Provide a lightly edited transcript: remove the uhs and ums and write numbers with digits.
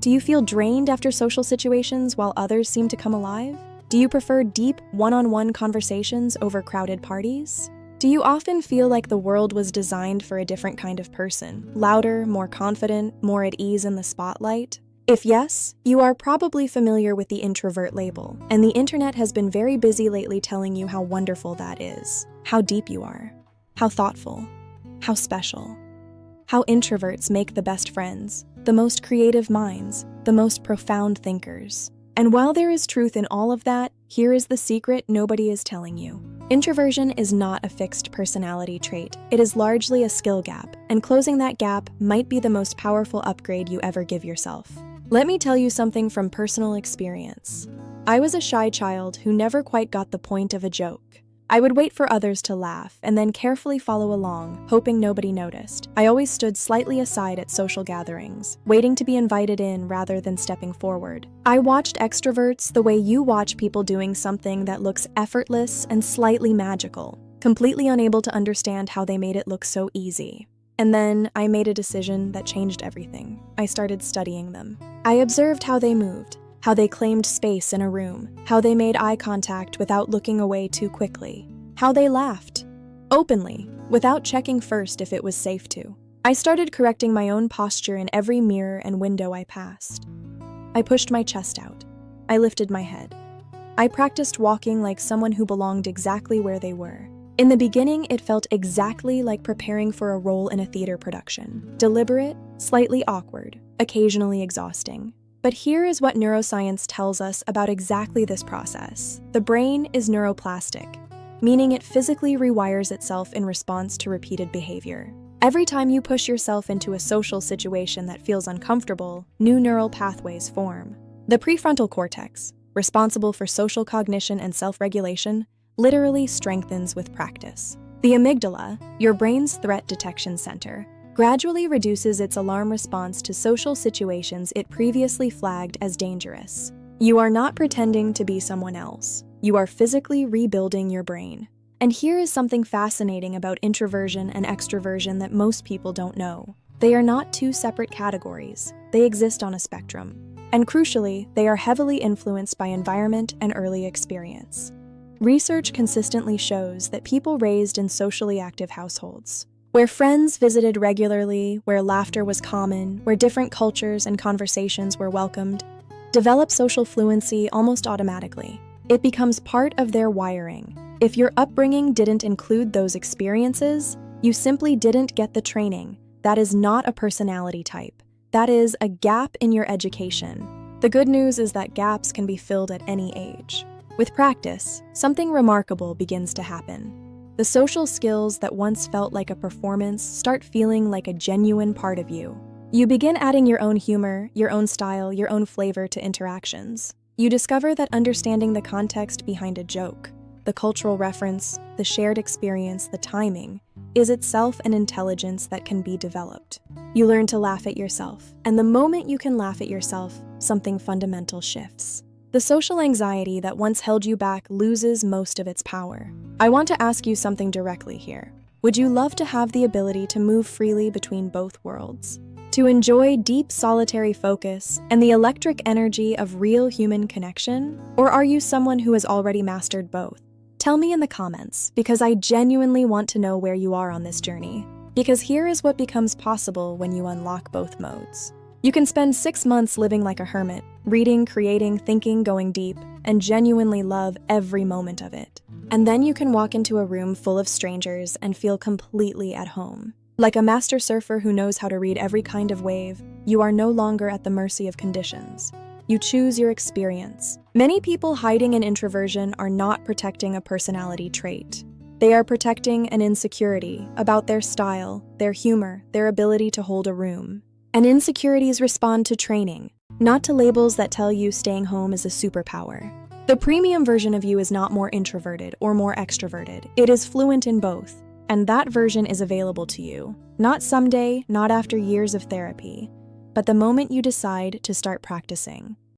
Do you feel drained after social situations while others seem to come alive? Do you prefer deep, one-on-one conversations over crowded parties? Do you often feel like the world was designed for a different kind of person, louder, more confident, more at ease in the spotlight? If yes, you are probably familiar with the introvert label, and the internet has been very busy lately telling you how wonderful that is, how deep you are, how thoughtful, how special, how introverts make the best friends, the most creative minds, the most profound thinkers. And while there is truth in all of that, here is the secret nobody is telling you. Introversion is not a fixed personality trait. It is largely a skill gap, and closing that gap might be the most powerful upgrade you ever give yourself. Let me tell you something from personal experience. I was a shy child who never quite got the point of a joke. I would wait for others to laugh and then carefully follow along, hoping nobody noticed. I always stood slightly aside at social gatherings, waiting to be invited in rather than stepping forward. I watched extroverts the way you watch people doing something that looks effortless and slightly magical, completely unable to understand how they made it look so easy. And then I made a decision that changed everything. I started studying them. I observed how they moved, how they claimed space in a room, how they made eye contact without looking away too quickly, how they laughed, openly, without checking first if it was safe to. I started correcting my own posture in every mirror and window I passed. I pushed my chest out. I lifted my head. I practiced walking like someone who belonged exactly where they were. In the beginning, it felt exactly like preparing for a role in a theater production. Deliberate, slightly awkward, occasionally exhausting. But here is what neuroscience tells us about exactly this process. The brain is neuroplastic, meaning it physically rewires itself in response to repeated behavior. Every time you push yourself into a social situation that feels uncomfortable, new neural pathways form. The prefrontal cortex, responsible for social cognition and self-regulation, literally strengthens with practice. The amygdala, your brain's threat detection center, gradually reduces its alarm response to social situations it previously flagged as dangerous. You are not pretending to be someone else. You are physically rebuilding your brain. And here is something fascinating about introversion and extroversion that most people don't know. They are not two separate categories. They exist on a spectrum. And crucially, they are heavily influenced by environment and early experience. Research consistently shows that people raised in socially active households, where friends visited regularly, where laughter was common, where different cultures and conversations were welcomed, develop social fluency almost automatically. It becomes part of their wiring. If your upbringing didn't include those experiences, you simply didn't get the training. That is not a personality type. That is a gap in your education. The good news is that gaps can be filled at any age. With practice, something remarkable begins to happen. The social skills that once felt like a performance start feeling like a genuine part of you. You begin adding your own humor, your own style, your own flavor to interactions. You discover that understanding the context behind a joke, the cultural reference, the shared experience, the timing, is itself an intelligence that can be developed. You learn to laugh at yourself, and the moment you can laugh at yourself, something fundamental shifts. The social anxiety that once held you back loses most of its power. I want to ask you something directly here. Would you love to have the ability to move freely between both worlds? To enjoy deep solitary focus and the electric energy of real human connection? Or are you someone who has already mastered both? Tell me in the comments, because I genuinely want to know where you are on this journey. Because here is what becomes possible when you unlock both modes. You can spend 6 months living like a hermit, reading, creating, thinking, going deep, and genuinely love every moment of it. And then you can walk into a room full of strangers and feel completely at home. Like a master surfer who knows how to read every kind of wave, you are no longer at the mercy of conditions. You choose your experience. Many people hiding in introversion are not protecting a personality trait. They are protecting an insecurity about their style, their humor, their ability to hold a room. And insecurities respond to training, not to labels that tell you staying home is a superpower. The premium version of you is not more introverted or more extroverted. It is fluent in both, and that version is available to you. Not someday, not after years of therapy, but the moment you decide to start practicing.